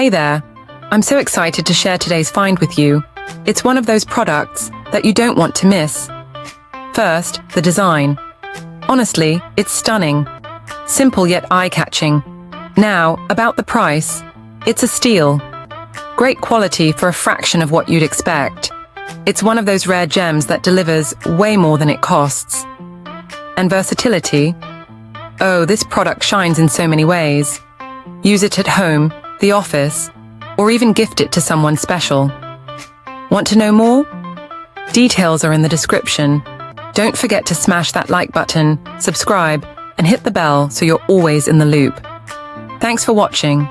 Hey there, I'm so excited to share today's find with you. It's one of those products that you don't want to miss. First, the design. Honestly, it's stunning. Simple yet eye-catching. Now, about the price. It's a steal. Great quality for a fraction of what you'd expect. It's one of those rare gems that delivers way more than it costs. And versatility? Oh, this product shines in so many ways. Use it at home, the office, or even gift it to someone special. Want to know more? Details are in the description. Don't forget to smash that like button, subscribe, and hit the bell so you're always in the loop. Thanks for watching.